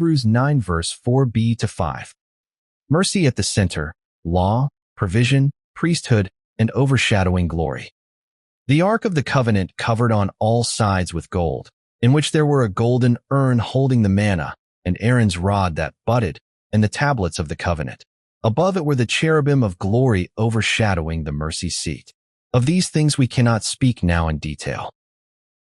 Hebrews 9 verse 4b to 5. Mercy at the center, law, provision, priesthood, and overshadowing glory. The Ark of the Covenant covered on all sides with gold, in which there were a golden urn holding the manna, and Aaron's rod that budded, and the tablets of the covenant. Above it were the cherubim of glory overshadowing the mercy seat. Of these things we cannot speak now in detail.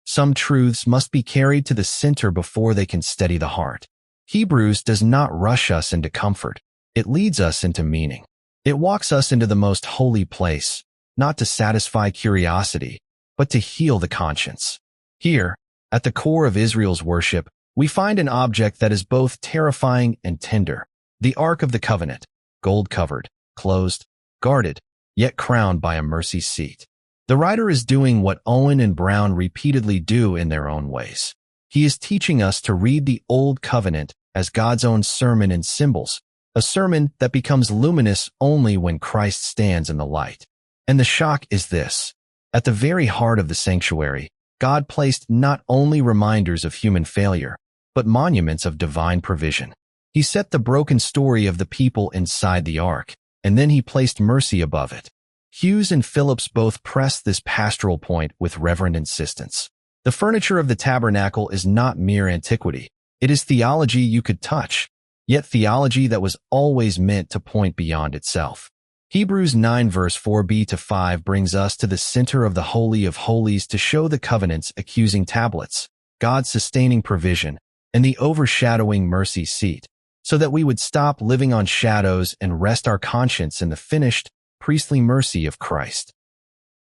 Some truths must be carried to the center before they can steady the heart. Hebrews does not rush us into comfort. It leads us into meaning. It walks us into the most holy place, not to satisfy curiosity, but to heal the conscience. Here, at the core of Israel's worship, we find an object that is both terrifying and tender, the Ark of the Covenant, gold-covered, closed, guarded, yet crowned by a mercy seat. The writer is doing what Owen and Brown repeatedly do in their own ways. He is teaching us to read the Old Covenant as God's own sermon in symbols, a sermon that becomes luminous only when Christ stands in the light. And the shock is this. At the very heart of the sanctuary, God placed not only reminders of human failure, but monuments of divine provision. He set the broken story of the people inside the ark, and then he placed mercy above it. Hughes and Phillips both pressed this pastoral point with reverent insistence. The furniture of the tabernacle is not mere antiquity. It is theology you could touch, yet theology that was always meant to point beyond itself. Hebrews 9 verse 4b to 5 brings us to the center of the Holy of Holies to show the covenant's accusing tablets, God's sustaining provision, and the overshadowing mercy seat, so that we would stop living on shadows and rest our conscience in the finished, priestly mercy of Christ.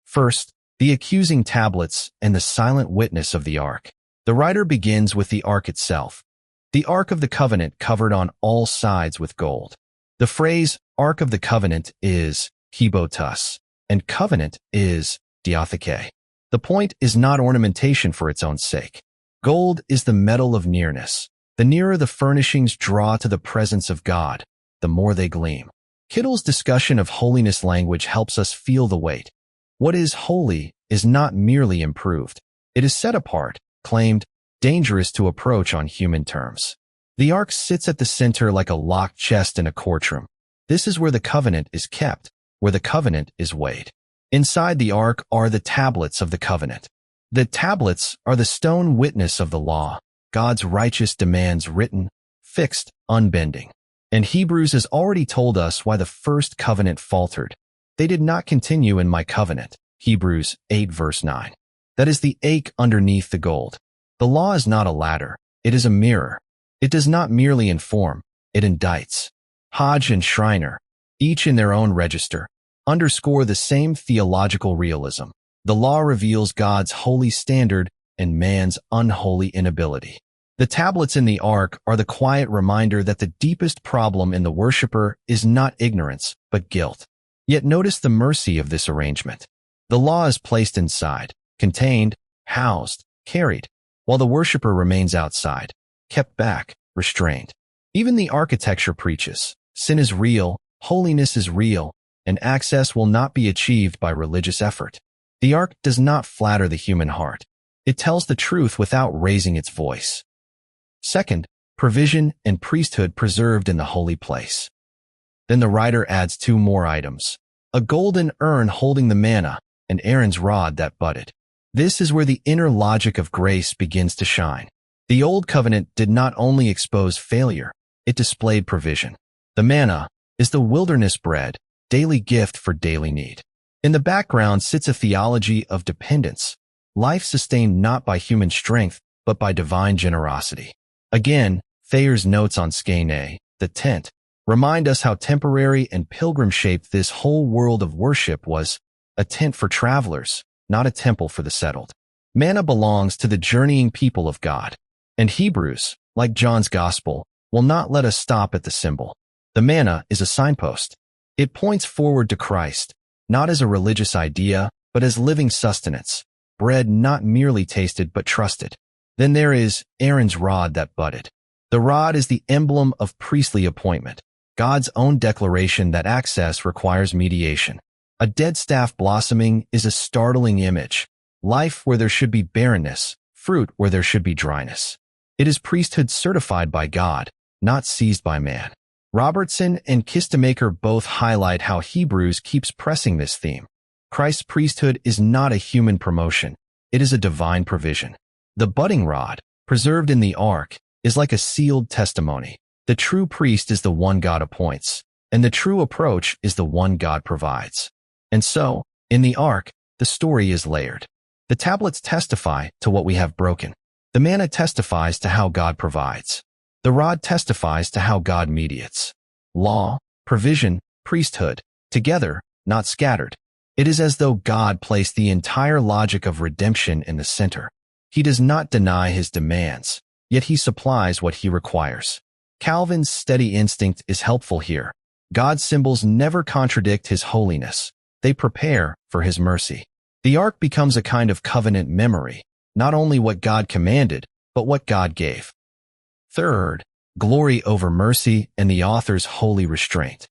First, the accusing tablets and the silent witness of the ark. The writer begins with the ark itself. The Ark of the Covenant covered on all sides with gold. The phrase Ark of the Covenant is hibotus, and covenant is diatheke. The point is not ornamentation for its own sake. Gold is the metal of nearness. The nearer the furnishings draw to the presence of God, the more they gleam. Kittle's discussion of holiness language helps us feel the weight. What is holy is not merely improved. It is set apart, claimed, dangerous to approach on human terms. The ark sits at the center like a locked chest in a courtroom. This is where the covenant is kept, where the covenant is weighed. Inside the ark are the tablets of the covenant. The tablets are the stone witness of the law, God's righteous demands written, fixed, unbending. And Hebrews has already told us why the first covenant faltered. They did not continue in my covenant. Hebrews 8 verse 9. That is the ache underneath the gold. The law is not a ladder. It is a mirror. It does not merely inform. It indicts. Hodge and Schreiner, each in their own register, underscore the same theological realism. The law reveals God's holy standard and man's unholy inability. The tablets in the ark are the quiet reminder that the deepest problem in the worshiper is not ignorance, but guilt. Yet notice the mercy of this arrangement. The law is placed inside, contained, housed, carried, while the worshiper remains outside, kept back, restrained. Even the architecture preaches, sin is real, holiness is real, and access will not be achieved by religious effort. The ark does not flatter the human heart. It tells the truth without raising its voice. Second, provision and priesthood preserved in the holy place. Then the writer adds two more items: a golden urn holding the manna, and Aaron's rod that budded. This is where the inner logic of grace begins to shine. The Old Covenant did not only expose failure, it displayed provision. The manna is the wilderness bread, daily gift for daily need. In the background sits a theology of dependence, life sustained not by human strength, but by divine generosity. Again, Thayer's notes on Skene, the tent, remind us how temporary and pilgrim-shaped this whole world of worship was, a tent for travelers, not a temple for the settled. Manna belongs to the journeying people of God. And Hebrews, like John's Gospel, will not let us stop at the symbol. The manna is a signpost. It points forward to Christ, not as a religious idea, but as living sustenance, bread not merely tasted but trusted. Then there is Aaron's rod that budded. The rod is the emblem of priestly appointment, God's own declaration that access requires mediation. A dead staff blossoming is a startling image, life where there should be barrenness, fruit where there should be dryness. It is priesthood certified by God, not seized by man. Robertson and Kistemaker both highlight how Hebrews keeps pressing this theme. Christ's priesthood is not a human promotion. It is a divine provision. The budding rod, preserved in the ark, is like a sealed testimony. The true priest is the one God appoints, and the true approach is the one God provides. And so, in the ark, the story is layered. The tablets testify to what we have broken. The manna testifies to how God provides. The rod testifies to how God mediates. Law, provision, priesthood, together, not scattered. It is as though God placed the entire logic of redemption in the center. He does not deny his demands, yet he supplies what he requires. Calvin's steady instinct is helpful here. God's symbols never contradict his holiness. They prepare for his mercy. The ark becomes a kind of covenant memory, not only what God commanded, but what God gave. Third, glory over mercy and the author's holy restraint.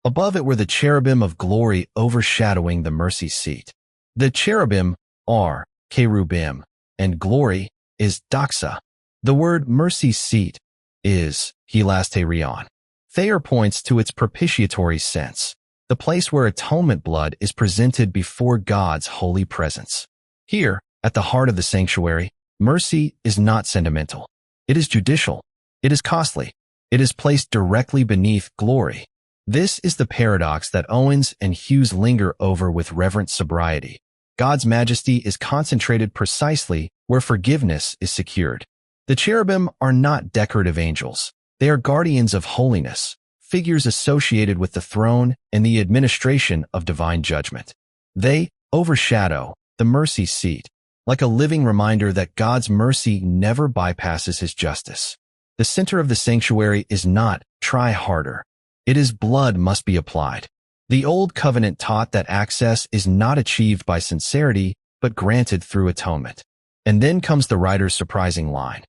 Above it were the cherubim of glory overshadowing the mercy seat. The cherubim are Cherubim, and glory is doxa. The word mercy seat is hilasterion. Thayer points to its propitiatory sense, the place where atonement blood is presented before God's holy presence. Here, at the heart of the sanctuary, mercy is not sentimental. It is judicial. It is costly. It is placed directly beneath glory. This is the paradox that Owens and Hughes linger over with reverent sobriety. God's majesty is concentrated precisely where forgiveness is secured. The cherubim are not decorative angels. They are guardians of holiness, figures associated with the throne and the administration of divine judgment. They overshadow the mercy seat, like a living reminder that God's mercy never bypasses his justice. The center of the sanctuary is not try harder. It is blood must be applied. The Old Covenant taught that access is not achieved by sincerity, but granted through atonement. And then comes the writer's surprising line.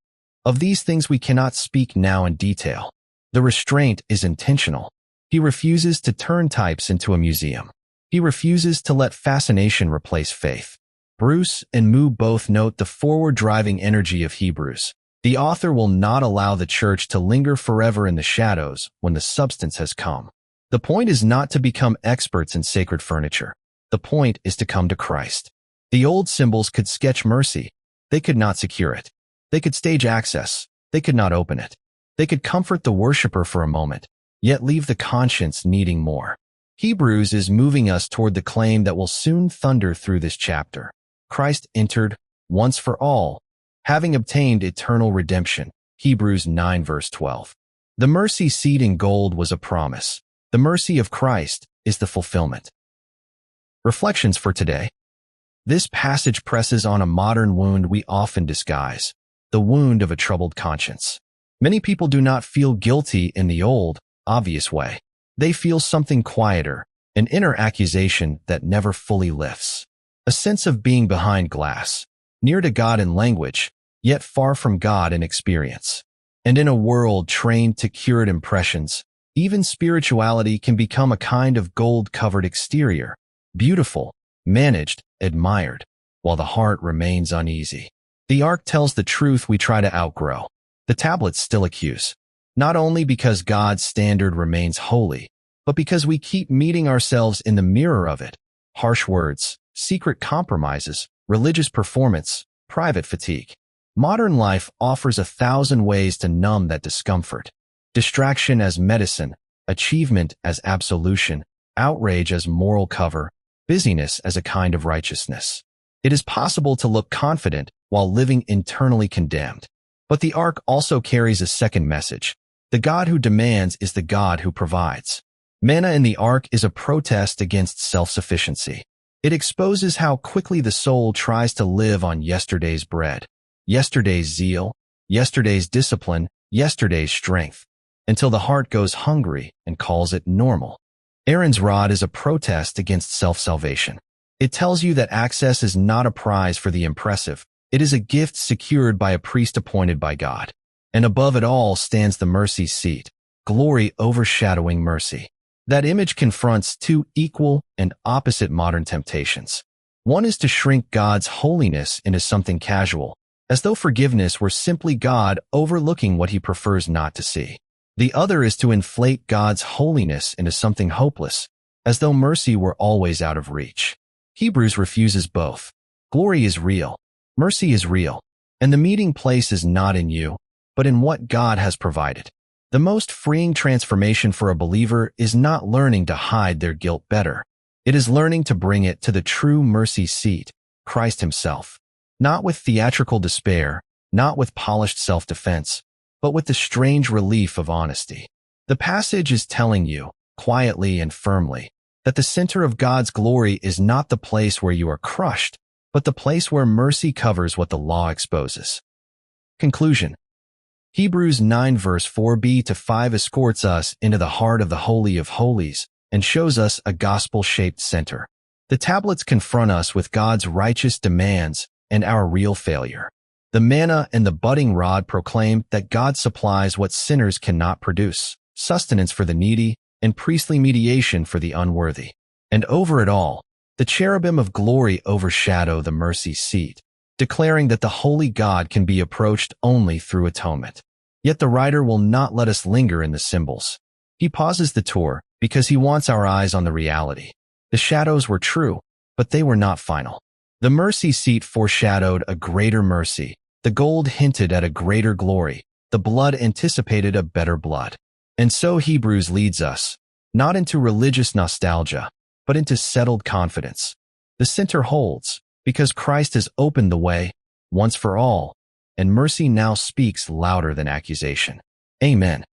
Of these things we cannot speak now in detail. The restraint is intentional. He refuses to turn types into a museum. He refuses to let fascination replace faith. Bruce and Moo both note the forward-driving energy of Hebrews. The author will not allow the church to linger forever in the shadows when the substance has come. The point is not to become experts in sacred furniture. The point is to come to Christ. The old symbols could sketch mercy. They could not secure it. They could stage access. They could not open it. They could comfort the worshiper for a moment, yet leave the conscience needing more. Hebrews is moving us toward the claim that will soon thunder through this chapter. Christ entered, once for all, having obtained eternal redemption. Hebrews 9 verse 12. The mercy seat in gold was a promise. The mercy of Christ is the fulfillment. Reflections for today. This passage presses on a modern wound we often disguise, the wound of a troubled conscience. Many people do not feel guilty in the old, obvious way. They feel something quieter, an inner accusation that never fully lifts. A sense of being behind glass, near to God in language, yet far from God in experience. And in a world trained to curated impressions, even spirituality can become a kind of gold-covered exterior, beautiful, managed, admired, while the heart remains uneasy. The ark tells the truth we try to outgrow. The tablets still accuse, not only because God's standard remains holy, but because we keep meeting ourselves in the mirror of it. Harsh words, secret compromises, religious performance, private fatigue. Modern life offers 1,000 ways to numb that discomfort. Distraction as medicine, achievement as absolution, outrage as moral cover, busyness as a kind of righteousness. It is possible to look confident while living internally condemned. But the ark also carries a second message. The God who demands is the God who provides. Manna in the ark is a protest against self-sufficiency. It exposes how quickly the soul tries to live on yesterday's bread, yesterday's zeal, yesterday's discipline, yesterday's strength, until the heart goes hungry and calls it normal. Aaron's rod is a protest against self-salvation. It tells you that access is not a prize for the impressive. It is a gift secured by a priest appointed by God. And above it all stands the mercy seat, glory overshadowing mercy. That image confronts two equal and opposite modern temptations. One is to shrink God's holiness into something casual, as though forgiveness were simply God overlooking what he prefers not to see. The other is to inflate God's holiness into something hopeless, as though mercy were always out of reach. Hebrews refuses both. Glory is real, mercy is real, and the meeting place is not in you, but in what God has provided. The most freeing transformation for a believer is not learning to hide their guilt better. It is learning to bring it to the true mercy seat, Christ himself. Not with theatrical despair, not with polished self-defense, but with the strange relief of honesty. The passage is telling you, quietly and firmly, that the center of God's glory is not the place where you are crushed, but the place where mercy covers what the law exposes. Conclusion. Hebrews 9 verse 4b-5 escorts us into the heart of the Holy of Holies and shows us a gospel-shaped center. The tablets confront us with God's righteous demands and our real failure. The manna and the budding rod proclaim that God supplies what sinners cannot produce, sustenance for the needy and priestly mediation for the unworthy. And over it all, the cherubim of glory overshadow the mercy seat, declaring that the holy God can be approached only through atonement. Yet the writer will not let us linger in the symbols. He pauses the tour because he wants our eyes on the reality. The shadows were true, but they were not final. The mercy seat foreshadowed a greater mercy. The gold hinted at a greater glory. The blood anticipated a better blood. And so Hebrews leads us, not into religious nostalgia, but into settled confidence. The center holds, because Christ has opened the way, once for all, and mercy now speaks louder than accusation. Amen.